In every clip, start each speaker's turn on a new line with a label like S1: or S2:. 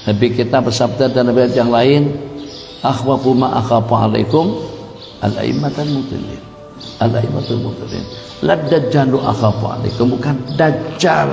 S1: Nabi kita bersabda dalam ayat yang lain, akhwafu ma akhafu alaikum al-a'immatul mudillin. Al-a'immatul mudillin. La dajjalu akhafu alaikum, bukan dajjal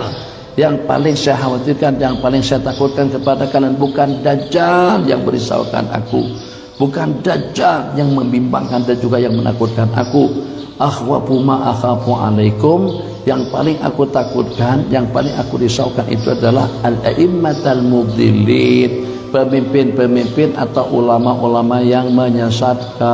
S1: yang paling saya khawatirkan, yang paling saya takutkan kepada kalian, bukan dajjal yang merisaukan aku, bukan dajjal yang membimbangkan dan juga yang menakutkan aku. Akhwafu ma akhafu alaikum, yang paling aku takutkan, yang paling aku risaukan itu adalah al-a'immatul mudillin, pemimpin-pemimpin atau ulama-ulama yang menyesatkan.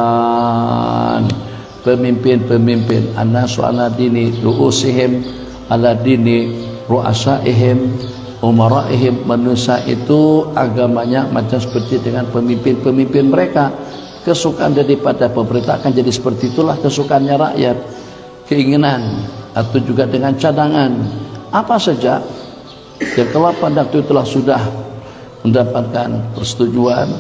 S1: Pemimpin-pemimpin anasu ala dini ru'usihim ala dini ru'asaihim umaraihim. Manusia itu agamanya macam seperti dengan pemimpin-pemimpin mereka. Kesukaan daripada pemerintah akan jadi seperti itulah kesukaannya rakyat, keinginan atau juga dengan cadangan apa saja yang kalau pada waktu itulah sudah mendapatkan persetujuan,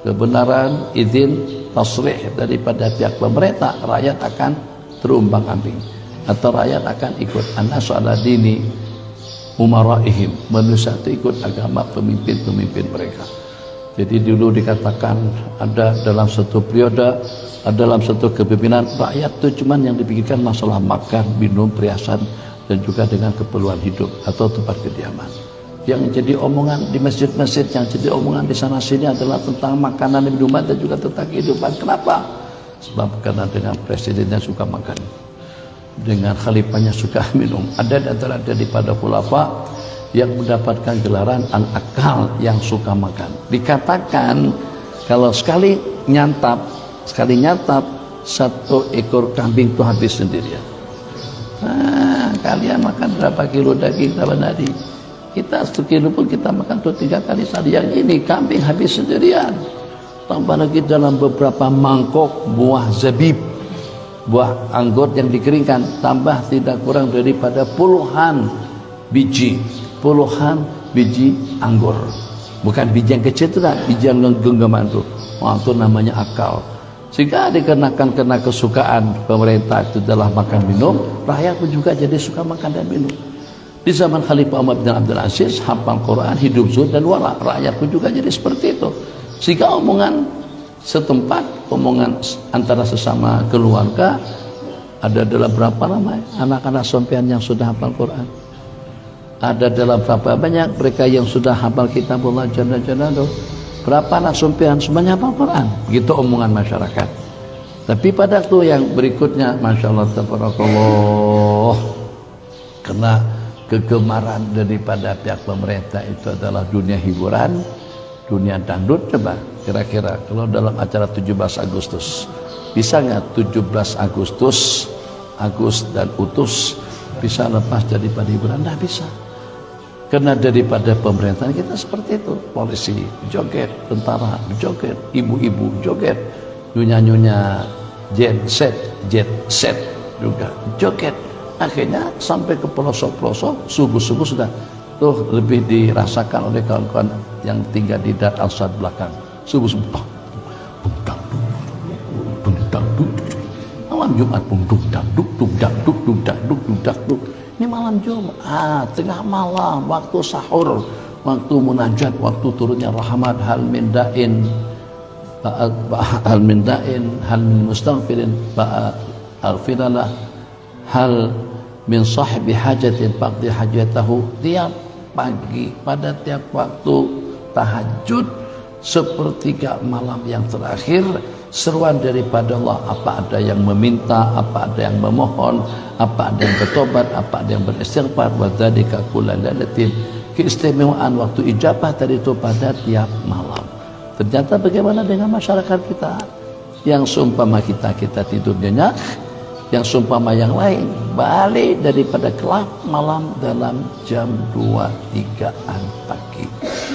S1: kebenaran, izin, tasrih daripada pihak pemerintah, rakyat akan terumbang-ambing atau rakyat akan ikut anasu ala dini umaraihim. Manusia itu ikut agama pemimpin-pemimpin mereka. Jadi dulu dikatakan ada dalam satu periode, ada dalam satu kepemimpinan rakyat itu cuman yang dipikirkan masalah makan, minum, perhiasan dan juga dengan keperluan hidup atau tempat kediaman. Yang jadi omongan di masjid-masjid, yang jadi omongan di sana sini adalah tentang makanan dan minuman dan juga tentang kehidupan. Kenapa? Sebab karena dengan presidennya suka makan, dengan khalifahnya suka minum. Ada di antara daripada khulafa yang mendapatkan gelaran al-akal, yang suka makan. Dikatakan kalau sekali nyantap satu ekor kambing itu habis sendirian. Nah, kalian makan berapa kilo daging sahabat Nabi? Kita 1 kilo pun kita makan tuh 3 kali sehari. Yang ini kambing habis sendirian. Tambah lagi dalam beberapa mangkok buah zabib, buah anggur yang dikeringkan, tambah tidak kurang daripada puluhan biji anggur. Bukan biji yang kecil itu, biji yang genggaman itu. Wah, itu namanya akal. Sehingga dikenakan karena kesukaan pemerintah itu adalah makan minum, rakyat pun juga jadi suka makan dan minum. Di zaman Khalifah Umar bin Abdul Aziz, hafal Quran, hidup zuhud dan wara, rakyat pun juga jadi seperti itu. Sehingga omongan setempat, omongan antara sesama keluarga, ada dalam berapa lama anak-anak sompian yang sudah hafal Quran? Ada dalam berapa banyak mereka yang sudah hafal kitabullah jalla jalaluh? Berapa anak sompian semuanya hafal Quran? Gitu omongan masyarakat. Tapi pada waktu yang berikutnya, masya Allah tabarakallah, karena kegemaran daripada pihak pemerintah itu adalah dunia hiburan, dunia dangdut. Coba kira-kira kalau dalam acara 17 Agustus bisa nggak 17 Agustus Agus dan Utus bisa lepas daripada hiburan? Nggak bisa. Karena daripada pemerintahan kita seperti itu, polisi joget, tentara joget, ibu-ibu joget, nyonya-nyonya jet set juga joget. Akhirnya sampai ke pelosok-pelosok, subuh-subuh sudah tuh lebih dirasakan oleh kawan-kawan yang tinggal di Dar Al-Sad belakang. Subuh-subuh malam Jumat duk. Ini malam Jumat, tengah malam, waktu sahur, waktu munajat, waktu turunnya rahmat. Hal min da'in, hal min mustaghfirin, alfiralah, hal min sahibi hajatin faqdi hajatahu. Tiap pagi, pada tiap waktu tahajud, sepertiga malam yang terakhir, seruan daripada Allah. Apa ada yang meminta, apa ada yang memohon, apa ada yang bertobat, apa ada yang beristighfar. Wa dzalika kullalatin. Keistimewaan waktu ijabah tadi itu pada tiap malam. Ternyata bagaimana dengan masyarakat kita yang seumpama kita tidur nyenyak, yang seumpama yang lain balik daripada kelab malam dalam jam 2-3an pagi.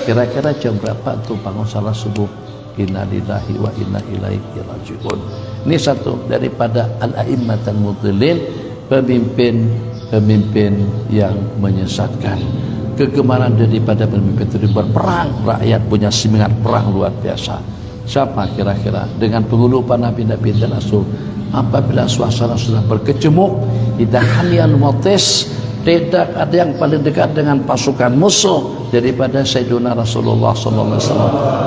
S1: Kira-kira jam berapa tuh bangun salat subuh? Inna lillahi wa inna ilaihi raji'un. Ini satu daripada al-a'immatul mudillin, pemimpin yang menyesatkan. Kegemaran daripada pemimpin itu berperang, rakyat punya semangat perang luar biasa. Siapa kira-kira? Dengan penghulupan nabi-nabi dan rasul. Apabila suasana sudah berkecamuk, idza haliyal watis, Tidak ada yang paling dekat dengan pasukan musuh daripada Sayyidina Rasulullah SAW.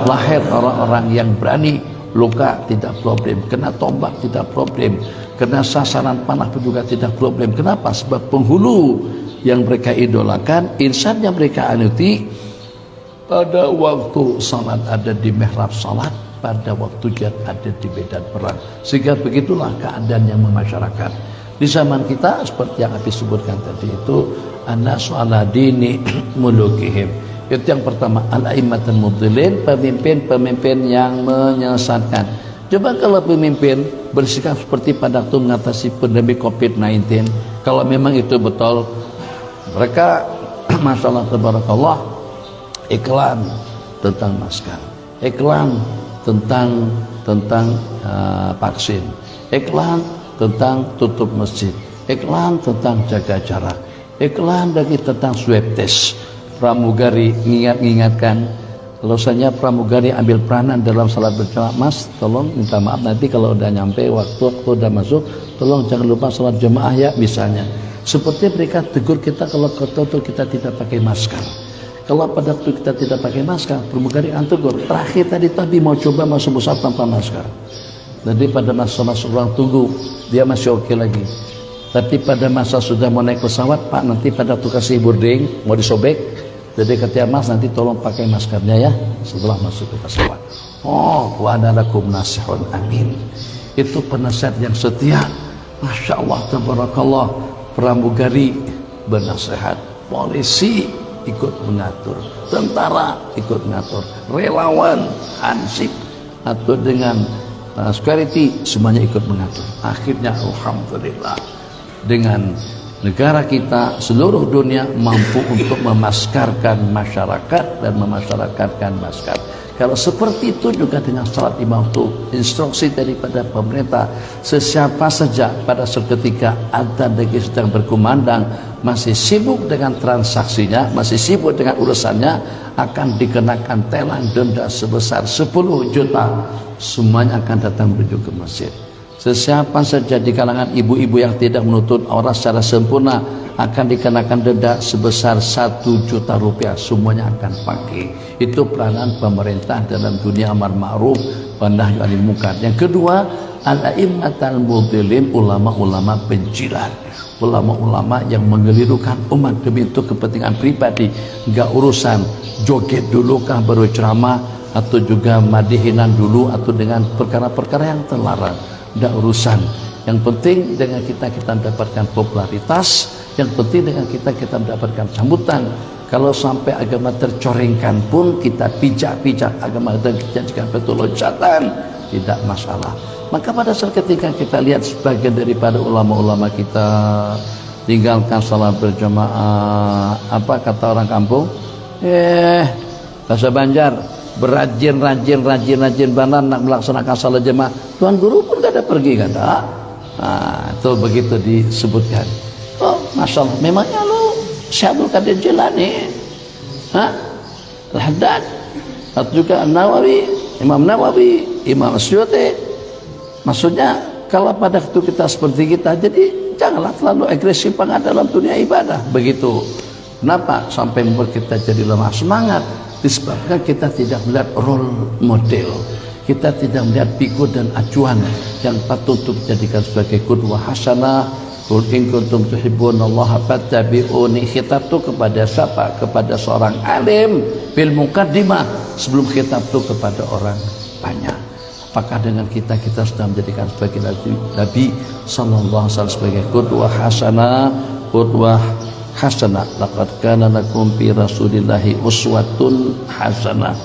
S1: Lahir orang-orang yang berani. Luka tidak problem, kena tombak tidak problem, kena sasaran panah pun juga tidak problem. Kenapa? Sebab penghulu yang mereka idolakan, insan yang mereka anuti, pada waktu salat ada di mihrab salat, pada waktu jihad ada di medan perang. Sehingga begitulah keadaan yang memasyarakat di zaman kita. Seperti yang habis sebutkan tadi itu, anas ala dini mulukihim. Itu yang pertama, al-a'immatul mudhillin, pemimpin-pemimpin yang menyesatkan. Coba kalau pemimpin bersikap seperti pada waktu mengatasi pandemi COVID-19, kalau memang itu betul, mereka masalah tabarakallah iklan tentang masker, iklan tentang vaksin, iklan tentang tutup masjid, iklan tentang jaga jarak, iklan lagi tentang swab test. Pramugari mengingatkan, kalau saya pramugari ambil peranan dalam salat berjamaah, Mas tolong minta maaf nanti kalau udah nyampe waktu udah masuk, tolong jangan lupa salat jemaah ya, misalnya. Seperti mereka tegur kita kalau kita tidak pakai masker. Kalau pada waktu kita tidak pakai masker, pramugari akan tegur. Terakhir tadi mau coba masuk pesawat tanpa masker. Jadi pada masa ruang tunggu dia masih oke lagi. Tapi pada masa sudah mau naik pesawat, Pak nanti pada waktu kasih boarding mau disobek, jadi kata Mas nanti tolong pakai maskernya ya setelah masuk ke pesawat. Oh, wa ana lakum nasihun amin. Itu penasihat yang setia. Masya Allah, tabarakallah. Pramugari bernasihat, polisi ikut mengatur, tentara ikut mengatur, relawan, ansip atau dengan security semuanya ikut mengatur. Akhirnya alhamdulillah, dengan negara kita, seluruh dunia mampu untuk memaskarkan masyarakat dan memasyarakatkan masker. Kalau seperti itu juga dengan salat lima waktu, instruksi daripada pemerintah, sesiapa saja pada seketika adzan negeri sedang berkumandang, masih sibuk dengan transaksinya, masih sibuk dengan urusannya, akan dikenakan telang denda sebesar 10 juta. Semuanya akan datang menuju ke masjid. Sesiapa saja di kalangan ibu-ibu yang tidak menutup aurat secara sempurna akan dikenakan denda sebesar 1 juta rupiah. Semuanya akan pakai. Itu peranan pemerintah dalam dunia amar ma'ruf wa nahyi 'anil munkar. Yang kedua, al-a'immatul mudhillin, ulama-ulama penjilat, ulama-ulama yang mengelirukan umat demi untuk kepentingan pribadi. Enggak urusan joget dulu kah baru ceramah, atau juga madihinan dulu, atau dengan perkara-perkara yang terlarang. Tidak urusan. Yang penting dengan kita mendapatkan popularitas, yang penting dengan kita mendapatkan sambutan. Kalau sampai agama tercorengkan pun kita pijak-pijak agama dan kita jadikan betul loncatan, tidak masalah. Maka pada saat ketika kita lihat sebagian daripada ulama-ulama kita tinggalkan salat berjamaah, apa kata orang kampung? Bahasa Banjar, berajin banan nak melaksanakan salat jemaah. Tuan guru pun gak ada pergi, kata. Nah, itu begitu disebutkan. Oh, masya Allah, memangnya lu Syaikhul Qadir Jilani, Al-Haddad, atau juga Nawawi, Imam Nawawi, Imam Asyuti. Maksudnya kalau pada waktu kita seperti kita, jadi janganlah terlalu agresif dalam dunia ibadah. Begitu. Kenapa sampai membuat kita jadi lemah semangat? Disebabkan kita tidak melihat role model, kita tidak melihat figur dan acuan yang patut untuk dijadikan sebagai qudwah hasanah. Qul in kuntum tuhibbunallaha fattabi'uni. Khitab itu kepada siapa? Kepada seorang alim bil muqaddimah, sebelum khitab itu kepada orang banyak. Apakah dengan kita sudah menjadikan sebagai Nabi sallallahu alaihi wasallam sebagai qudwah hasanah? Qudwah hasanah, laqad kana lakum fi rasulillahi uswatun hasanah.